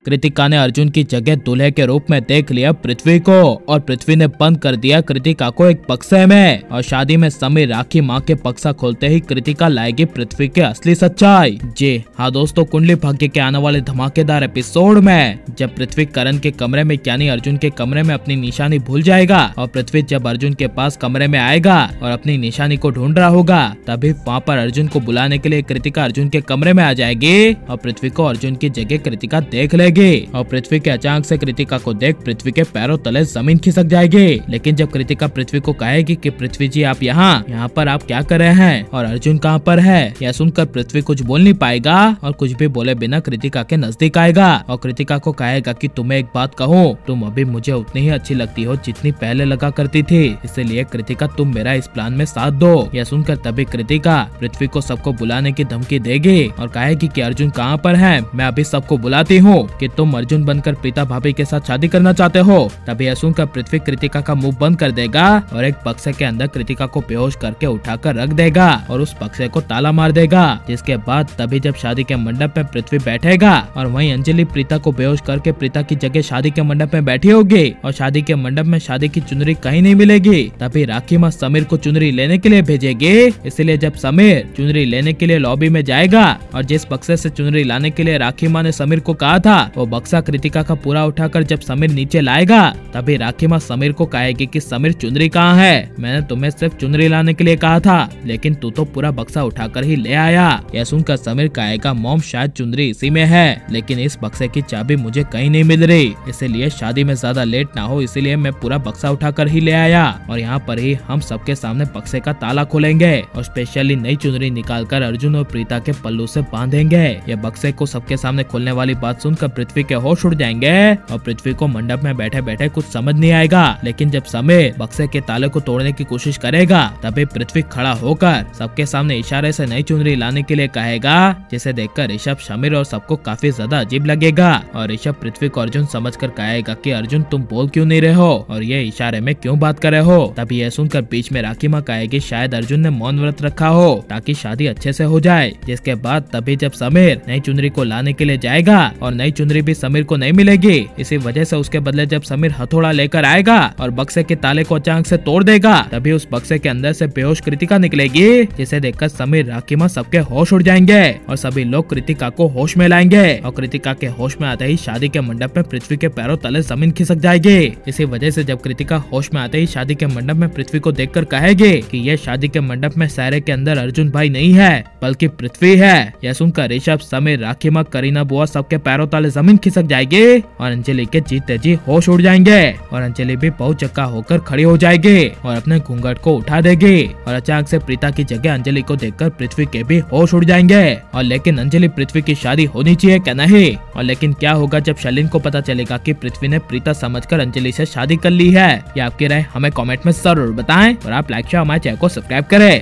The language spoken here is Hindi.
कृतिका ने अर्जुन की जगह दूल्हे के रूप में देख लिया पृथ्वी को और पृथ्वी ने बंद कर दिया कृतिका को एक बक्से में। और शादी में समीर राखी माँ के बक्सा खोलते ही कृतिका लाएगी पृथ्वी के असली सच्चाई। जी हाँ दोस्तों, कुंडली भाग्य के आने वाले धमाकेदार एपिसोड में जब पृथ्वी करण के कमरे में यानी अर्जुन के कमरे में अपनी निशानी भूल जाएगा और पृथ्वी जब अर्जुन के पास कमरे में आएगा और अपनी निशानी को ढूंढ रहा होगा, तभी वहाँ पर अर्जुन को बुलाने के लिए कृतिका अर्जुन के कमरे में आ जाएगी और पृथ्वी को अर्जुन की जगह कृतिका देख लेगी। और पृथ्वी के अचानक से कृतिका को देख पृथ्वी के पैरों तले जमीन खिसक जाएगी। लेकिन जब कृतिका पृथ्वी को कहेगी कि पृथ्वी जी आप यहाँ पर आप क्या कर रहे हैं और अर्जुन कहाँ पर है, यह सुनकर पृथ्वी कुछ बोल नहीं पाएगा और कुछ भी बोले बिना कृतिका के नजदीक आएगा और कृतिका को कहेगा कि तुम्हें एक बात कहूँ, तुम अभी मुझे उतनी ही अच्छी लगती हो जितनी पहले लगा करती थी, इसलिए कृतिका तुम मेरा इस प्लान में साथ दो। यह सुनकर तभी कृतिका पृथ्वी को सबको बुलाने की धमकी देगी और कहेगी कि अर्जुन कहाँ पर है, मैं अभी सबको बुलाती हूँ कि तुम अर्जुन बनकर प्रीता भाभी के साथ शादी करना चाहते हो। तभी यह सुनकर पृथ्वी कृतिका का मुंह बंद कर देगा और एक बक्से के अंदर कृतिका को बेहोश करके उठाकर रख देगा और उस बक्से को ताला मार देगा। जिसके बाद तभी जब शादी के मंडप में पृथ्वी बैठेगा और वहीं अंजलि प्रीता को बेहोश करके प्रीता की जगह शादी के मंडप में बैठी होगी और शादी के मंडप में शादी की चुनरी कहीं नहीं मिलेगी। तभी राखी माँ समीर को चुनरी लेने के लिए भेजेगी। इसलिए जब समीर चुनरी लेने के लिए लॉबी में जाएगा और जिस बक्से से चुनरी लाने के लिए राखी माँ ने समीर को कहा था वो बक्सा कृतिका का पूरा उठाकर जब समीर नीचे लाएगा, तभी राखी माँ समीर को कहेगी कि समीर चुनरी कहाँ है, मैंने तुम्हें सिर्फ चुनरी लाने के लिए कहा था लेकिन तू तो पूरा बक्सा उठाकर ही ले आया। यह सुनकर समीर कहेगा मॉम शायद चुनरी इसी में है लेकिन इस बक्से की चाबी मुझे कहीं नहीं मिल रही, इसीलिए शादी में ज्यादा लेट ना हो इसलिए मैं पूरा बक्सा उठाकर ही ले आया और यहाँ पर ही हम सबके सामने बक्से का ताला खोलेंगे और स्पेशली नई चुनरी निकालकर अर्जुन और प्रीता के पल्लू से बांधेंगे। ये बक्से को सबके सामने खोलने वाली बात सुनकर पृथ्वी के होश उड़ जाएंगे और पृथ्वी को मंडप में बैठे बैठे कुछ समझ नहीं आएगा। लेकिन जब समीर बक्से के ताले को तोड़ने की कोशिश करेगा तभी पृथ्वी खड़ा होकर सबके सामने इशारे से नई चुनरी लाने के लिए कहेगा, जिसे देखकर ऋषभ समीर और सबको काफी ज्यादा अजीब लगेगा और ऋषभ पृथ्वी को अर्जुन समझकर कहेगा कि अर्जुन तुम बोल क्यों नहीं रहे हो और ये इशारे में क्यों बात कर रहे हो। तभी यह सुनकर बीच में राखी माँ कहेगी शायद अर्जुन ने मौन व्रत रखा हो ताकि शादी अच्छे से हो जाए। जिसके बाद तभी जब समीर नई चुनरी को लाने के लिए जाएगा और नई चुनरी भी समीर को नहीं मिलेगी, इसी वजह से उसके बदले जब समीर हथौड़ा लेकर आएगा और बक्से के ताले को अचानक से तोड़ देगा, तभी उस बक्से के अंदर से बेहोश कृतिका निकलेगी, जिसे देखकर समीर राखी माँ सबके होश उड़ जाएंगे और सभी लोग कृतिका को होश में लाएंगे और कृतिका के होश में आते ही शादी के मंडप में पृथ्वी के पैरों तले जमीन खिसक जाएगी। इसी वजह से जब कृतिका होश में आते ही शादी के मंडप में पृथ्वी को देखकर कहेगी कि यह शादी के मंडप में सारे के अंदर अर्जुन भाई नहीं है बल्कि पृथ्वी है। यह सुनकर ऋषभ समीर राखी माँ करीना बुआ सबके पैरों तले जमीन खिसक जाएगी और अंजलि के जीते जी होश उड़ जाएंगे और अंजलि भी बहुत चक्का होकर खड़ी हो जाएगी और अपने घूंघट को उठा देगी और अचानक से प्रीता की जगह अंजलि को देखकर पृथ्वी के भी होश उड़ जाएंगे। और लेकिन अंजलि पृथ्वी की शादी होनी चाहिए क्या नहीं, और लेकिन क्या होगा जब शैलिन को पता चलेगा कि पृथ्वी ने प्रीता समझकर अंजलि से शादी कर ली है। ये आपकी राय हमें कमेंट में जरूर बताएं और आप लाइक शेयर हमारे चैनल को सब्सक्राइब करें।